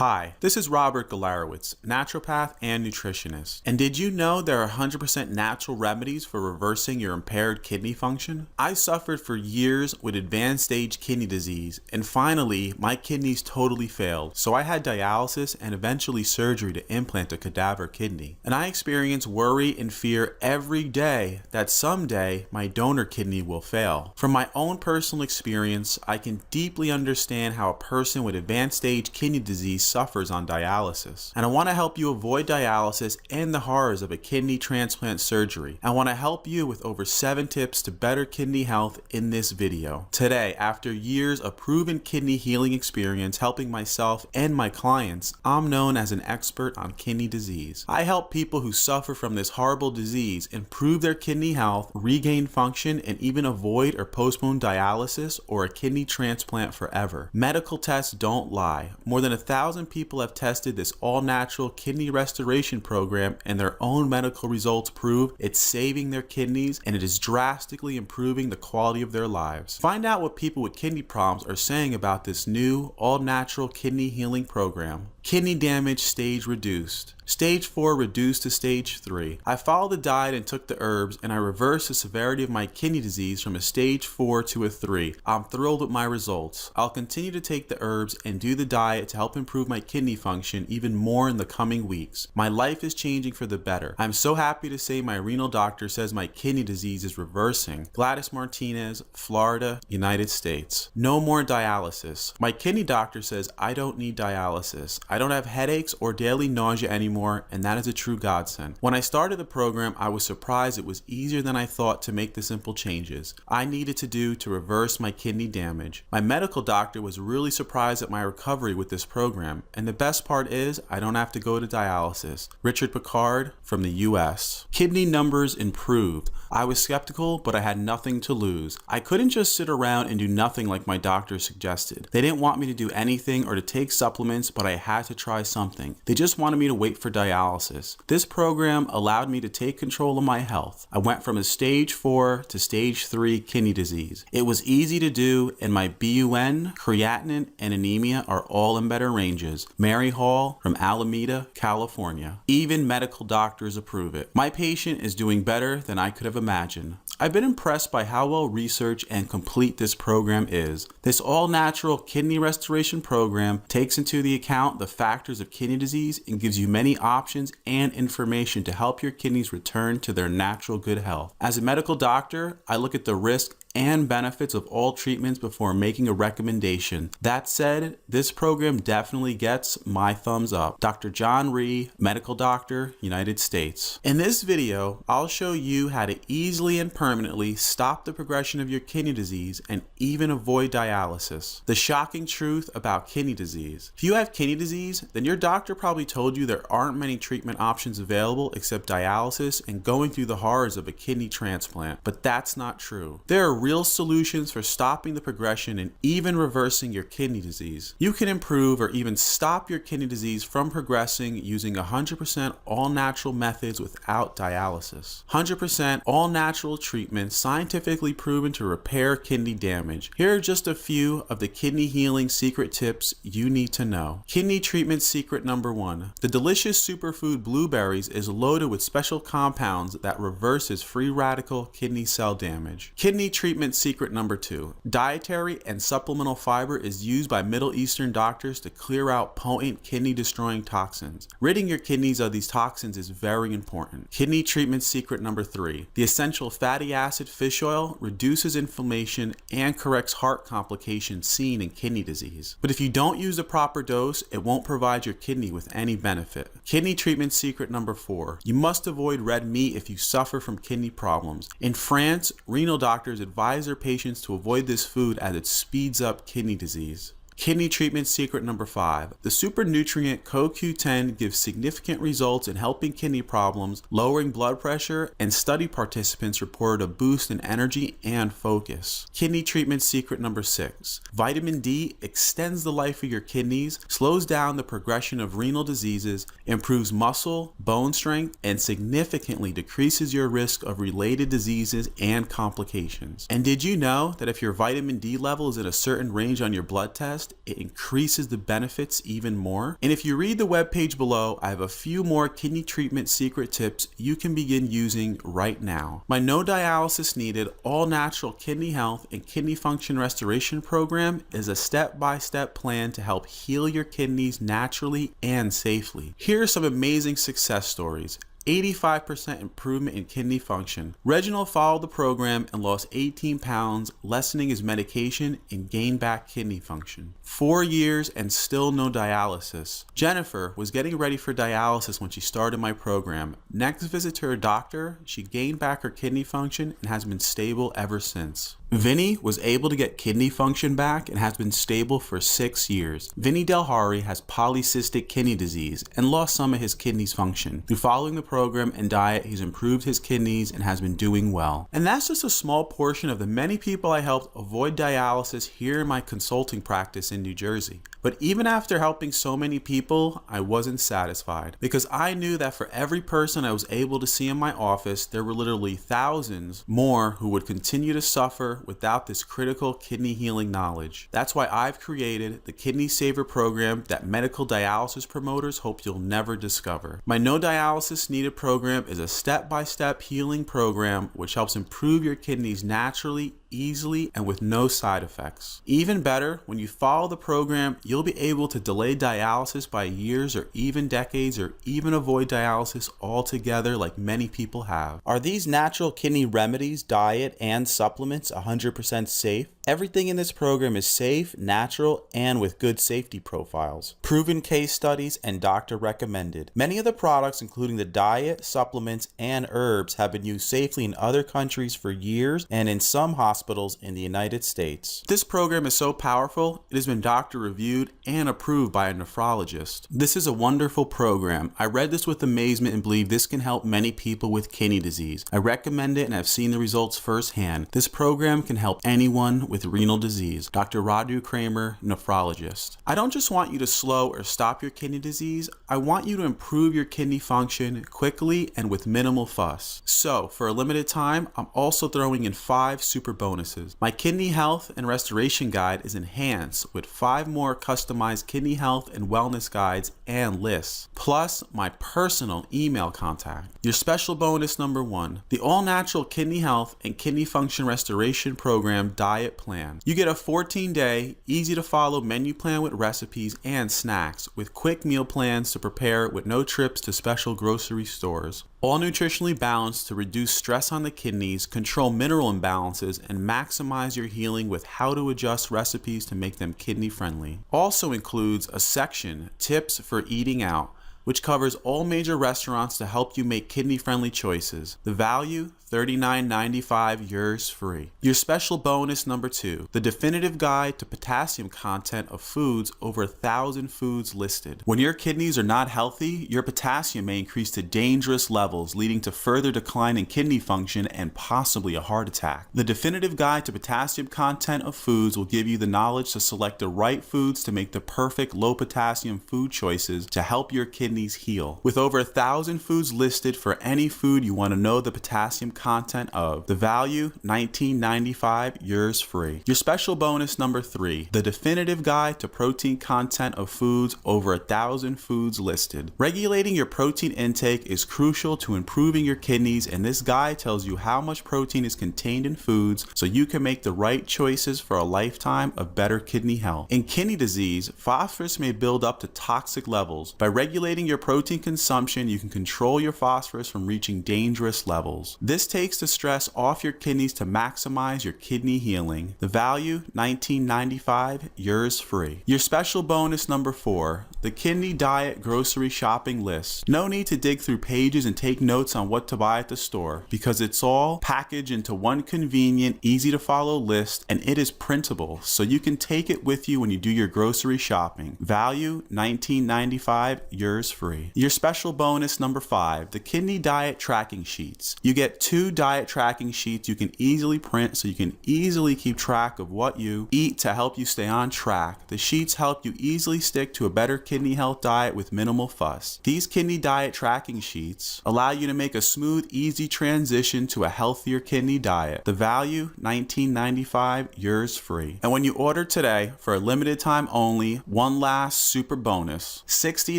Hi, this is Robert Galarowitz, naturopath and nutritionist. And did you know there are 100% natural remedies for reversing your impaired kidney function? I suffered for years with advanced stage kidney disease, and finally, my kidneys totally failed. So I had dialysis and eventually surgery to implant a cadaver kidney. And I experienced worry and fear every day that someday my donor kidney will fail. From my own personal experience, I can deeply understand how a person with advanced stage kidney disease suffers on dialysis. And I want to help you avoid dialysis and the horrors of a kidney transplant surgery. I want to help you with over 7 tips to better kidney health in this video. Today, after years of proven kidney healing experience helping myself and my clients, I'm known as an expert on kidney disease. I help people who suffer from this horrible disease improve their kidney health, regain function, and even avoid or postpone dialysis or a kidney transplant forever. Medical tests don't lie. More than 1,000 people have tested this all-natural kidney restoration program, and their own medical results prove it's saving their kidneys and it is drastically improving the quality of their lives. Find out what people with kidney problems are saying about this new all-natural kidney healing program. Kidney damage stage reduced. Stage 4 reduced to stage 3. I followed the diet and took the herbs, and I reversed the severity of my kidney disease from a stage 4 to a 3. I'm thrilled with my results. I'll continue to take the herbs and do the diet to help improve my kidney function even more in the coming weeks. My life is changing for the better. I'm so happy to say my renal doctor says my kidney disease is reversing. Gladys Martinez, Florida, United States. No more dialysis. My kidney doctor says I don't need dialysis. I don't have headaches or daily nausea anymore, and that is a true godsend. When I started the program, I was surprised it was easier than I thought to make the simple changes I needed to do to reverse my kidney damage. My medical doctor was really surprised at my recovery with this program, and the best part is I don't have to go to dialysis. Richard Picard from the US. Kidney numbers improved. I was skeptical, but I had nothing to lose. I couldn't just sit around and do nothing like my doctor suggested. They didn't want me to do anything or to take supplements, but I had to try something. They just wanted me to wait for dialysis. This program allowed me to take control of my health. I went from a stage 4 to stage 3 kidney disease. It was easy to do, and my BUN, creatinine, and anemia are all in better ranges. Mary Hall from Alameda, California. Even medical doctors approve it. My patient is doing better than I could have imagined. I've been impressed by how well researched and complete this program is. This all-natural kidney restoration program takes into the account the factors of kidney disease and gives you many options and information to help your kidneys return to their natural good health. As a medical doctor, I look at the risk and benefits of all treatments before making a recommendation. That said, this program definitely gets my thumbs up. Dr. John Rhee, medical doctor, United States. In this video, I'll show you how to easily and permanently stop the progression of your kidney disease and even avoid dialysis. The shocking truth about kidney disease. If you have kidney disease, then your doctor probably told you there aren't many treatment options available except dialysis and going through the horrors of a kidney transplant. But that's not true. There are real solutions for stopping the progression and even reversing your kidney disease. You can improve or even stop your kidney disease from progressing using 100% all-natural methods without dialysis. 100% all-natural treatment scientifically proven to repair kidney damage. Here are just a few of the kidney healing secret tips you need to know. Kidney treatment secret number 1. The delicious superfood blueberries is loaded with special compounds that reverses free radical kidney cell damage. Kidney treatment secret number 2. Dietary and supplemental fiber is used by Middle Eastern doctors to clear out potent kidney-destroying toxins. Ridding your kidneys of these toxins is very important. Kidney treatment secret number 3. The essential fatty acid fish oil reduces inflammation and corrects heart complications seen in kidney disease. But if you don't use the proper dose, it won't provide your kidney with any benefit. Kidney treatment secret number 4. You must avoid red meat if you suffer from kidney problems. In France, renal doctors advise their patients to avoid this food as it speeds up kidney disease. Kidney treatment secret number 5. The super nutrient CoQ10 gives significant results in helping kidney problems, lowering blood pressure, and study participants reported a boost in energy and focus. Kidney treatment secret number 6. Vitamin D extends the life of your kidneys, slows down the progression of renal diseases, improves muscle, bone strength, and significantly decreases your risk of related diseases and complications. And did you know that if your vitamin D level is in a certain range on your blood test, gift, it increases the benefits even more. And if you read the webpage below, I have a few more kidney treatment secret tips you can begin using right now. My no dialysis needed, all natural kidney health and kidney function restoration program is a step-by-step plan to help heal your kidneys naturally and safely. Here are some amazing success stories. 85% improvement in kidney function. Reginald followed the program and lost 18 pounds, lessening his medication and gained back kidney function. 4 years and still no dialysis. Jennifer was getting ready for dialysis when she started my program. Next visit to her doctor, she gained back her kidney function and has been stable ever since. Vinny was able to get kidney function back and has been stable for 6 years. Vinny Delhari has polycystic kidney disease and lost some of his kidneys function. Through following the program and diet, he's improved his kidneys and has been doing well. And that's just a small portion of the many people I helped avoid dialysis here in my consulting practice in New Jersey. But even after helping so many people, I wasn't satisfied because I knew that for every person I was able to see in my office, there were literally thousands more who would continue to suffer without this critical kidney healing knowledge. That's why I've created the Kidney Saver program that medical dialysis promoters hope you'll never discover. My no dialysis needed program is a step-by-step healing program which helps improve your kidneys naturally, easily, and with no side effects. Even better, when you follow the program, you'll be able to delay dialysis by years or even decades, or even avoid dialysis altogether like many people have. Are these natural kidney remedies, diet, and supplements 100% safe? Everything in this program is safe, natural, and with good safety profiles. Proven case studies and doctor recommended. Many of the products, including the diet, supplements, and herbs, have been used safely in other countries for years and in some hospitals in the United States. This program is so powerful, it has been doctor reviewed and approved by a nephrologist. This is a wonderful program. I read this with amazement and believe this can help many people with kidney disease. I recommend it and have seen the results firsthand. This program can help anyone with renal disease. Dr. Radu Kramer, nephrologist. I don't just want you to slow or stop your kidney disease, I want you to improve your kidney function quickly and with minimal fuss. So, for a limited time, I'm also throwing in 5 super bonuses. My kidney health and restoration guide is enhanced with 5 more customized kidney health and wellness guides and lists, plus my personal email contact. Your special bonus number 1, the all-natural kidney health and kidney function restoration program diet plan. You get a 14-day, easy-to-follow menu plan with recipes and snacks, with quick meal plans to prepare with no trips to special grocery stores. All nutritionally balanced to reduce stress on the kidneys, control mineral imbalances, and maximize your healing with how to adjust recipes to make them kidney friendly. Also includes a section, Tips for Eating Out, which covers all major restaurants to help you make kidney-friendly choices. The value, $39.95, yours free. Your special bonus number 2, the definitive guide to potassium content of foods, over 1,000 foods listed. When your kidneys are not healthy, your potassium may increase to dangerous levels, leading to further decline in kidney function and possibly a heart attack. The definitive guide to potassium content of foods will give you the knowledge to select the right foods to make the perfect low potassium food choices to help your kidneys heal. With over 1,000 foods listed for any food you want to know the potassium content of. The value, $19.95, yours free. Your special bonus number 3, the definitive guide to protein content of foods, over 1,000 foods listed. Regulating your protein intake is crucial to improving your kidneys, and this guide tells you how much protein is contained in foods so you can make the right choices for a lifetime of better kidney health. In kidney disease, phosphorus may build up to toxic levels. By regulating your protein consumption, you can control your phosphorus from reaching dangerous levels. This takes the stress off your kidneys to maximize your kidney healing. The value, $19.95, yours free. Your special bonus number 4, the kidney diet grocery shopping list. No need to dig through pages and take notes on what to buy at the store, because it's all packaged into one convenient, easy to follow list, and it is printable, so you can take it with you when you do your grocery shopping. Value, $19.95, yours years free. Your special bonus number 5, the Kidney Diet Tracking Sheets. You get 2 diet tracking sheets you can easily print so you can easily keep track of what you eat to help you stay on track. The sheets help you easily stick to a better kidney health diet with minimal fuss. These Kidney Diet Tracking Sheets allow you to make a smooth, easy transition to a healthier kidney diet. The value, $19.95, yours free. And when you order today, for a limited time only, one last super bonus: 60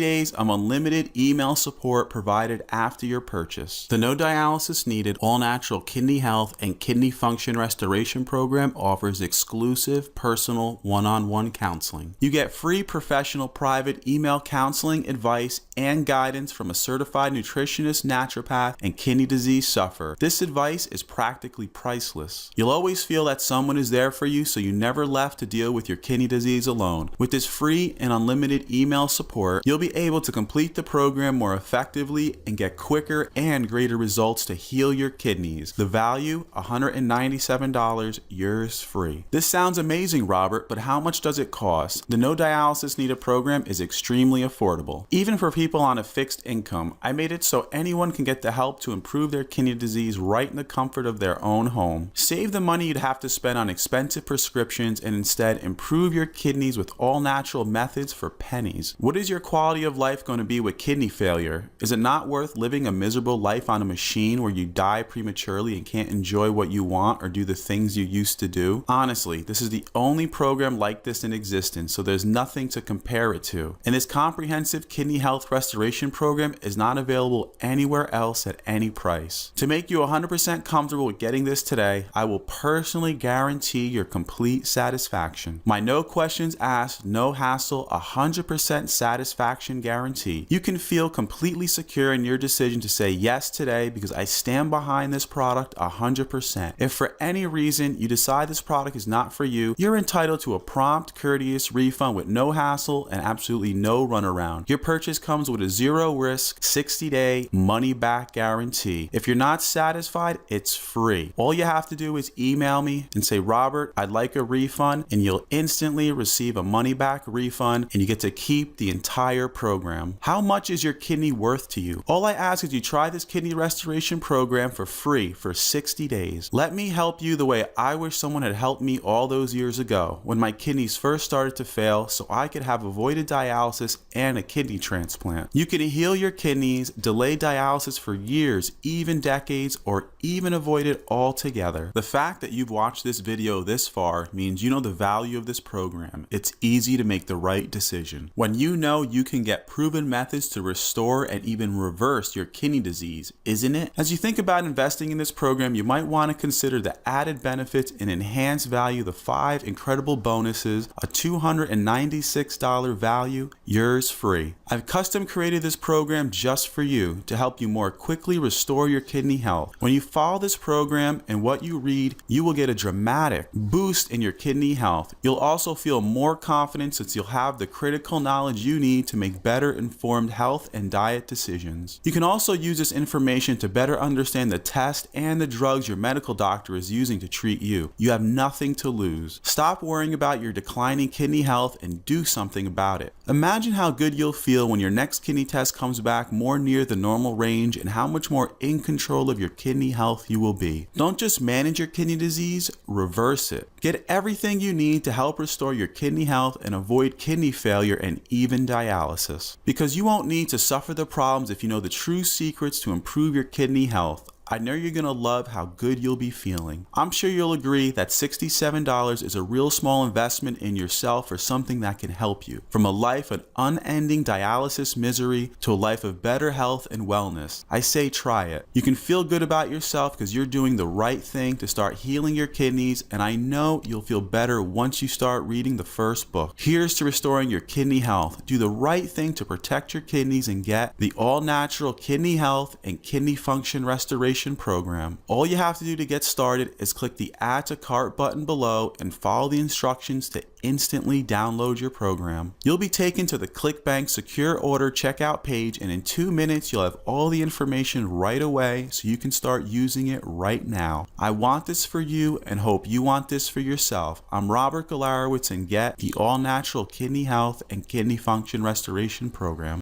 days of unlimited email support provided after your purchase. The No Dialysis Needed All Natural Kidney Health and Kidney Function Restoration Program offers exclusive personal one-on-one counseling. You get free professional private email counseling, advice, and guidance from a certified nutritionist, naturopath, and kidney disease sufferer. This advice is practically priceless. You'll always feel that someone is there for you, so you never left to deal with your kidney disease alone. With this free and unlimited email support, you'll be able to complete the program more effectively and get quicker and greater results to heal your kidneys. The value, $197, yours free. This sounds amazing, Robert, but how much does it cost? The No Dialysis Needed program is extremely affordable. Even for people on a fixed income, I made it so anyone can get the help to improve their kidney disease right in the comfort of their own home. Save the money you'd have to spend on expensive prescriptions and instead improve your kidneys with all natural methods for pennies. What is your quality of life going to be with kidney failure? Is it not worth living a miserable life on a machine where you die prematurely and can't enjoy what you want or do the things you used to do? Honestly, this is the only program like this in existence, so there's nothing to compare it to. And this comprehensive kidney health restoration program is not available anywhere else at any price. To make you 100% comfortable with getting this today, I will personally guarantee your complete satisfaction. My no questions asked, no hassle, 100% satisfaction guarantee. You can feel completely secure in your decision to say yes today because I stand behind this product 100%. If for any reason you decide this product is not for you, you're entitled to a prompt, courteous refund with no hassle and absolutely no runaround. Your purchase comes with a zero-risk, 60-day money-back guarantee. If you're not satisfied, it's free. All you have to do is email me and say, Robert, I'd like a refund, and you'll instantly receive a money-back refund, and you get to keep the entire program. How much is your kidney worth to you? All I ask is you try this kidney restoration program for free for 60 days. Let me help you the way I wish someone had helped me all those years ago when my kidneys first started to fail so I could have avoided dialysis and a kidney transplant. You can heal your kidneys, delay dialysis for years, even decades, or even avoid it altogether. The fact that you've watched this video this far means you know the value of this program. It's easy to make the right decision. When you know you can get proven methods to restore and even reverse your kidney disease, isn't it? As you think about investing in this program, you might want to consider the added benefits and enhanced value, the 5 incredible bonuses, a $296 value, yours free. I've custom created this program just for you to help you more quickly restore your kidney health. When you follow this program and what you read, you will get a dramatic boost in your kidney health. You'll also feel more confident since you'll have the critical knowledge you need to make better informed health and diet decisions. You can also use this information to better understand the test and the drugs your medical doctor is using to treat you. You have nothing to lose. Stop worrying about your declining kidney health and do something about it. Imagine how good you'll feel when your next kidney test comes back more near the normal range and how much more in control of your kidney health you will be. Don't just manage your kidney disease, reverse it. Get everything you need to help restore your kidney health and avoid kidney failure and even dialysis. Because you won't need to suffer the problems if you know the true secrets to improve your kidney health. I know you're going to love how good you'll be feeling. I'm sure you'll agree that $67 is a real small investment in yourself for something that can help you. From a life of unending dialysis misery to a life of better health and wellness. I say try it. You can feel good about yourself because you're doing the right thing to start healing your kidneys, and I know you'll feel better once you start reading the first book. Here's to restoring your kidney health. Do the right thing to protect your kidneys and get the all-natural kidney health and kidney function restoration program. All you have to do to get started is click the Add to Cart button below and follow the instructions to instantly download your program. You'll be taken to the ClickBank secure order checkout page, and in 2 minutes you'll have all the information right away so you can start using it right now. I want this for you and hope you want this for yourself. I'm Robert Galarowitz, and get the all-natural kidney health and kidney function restoration program.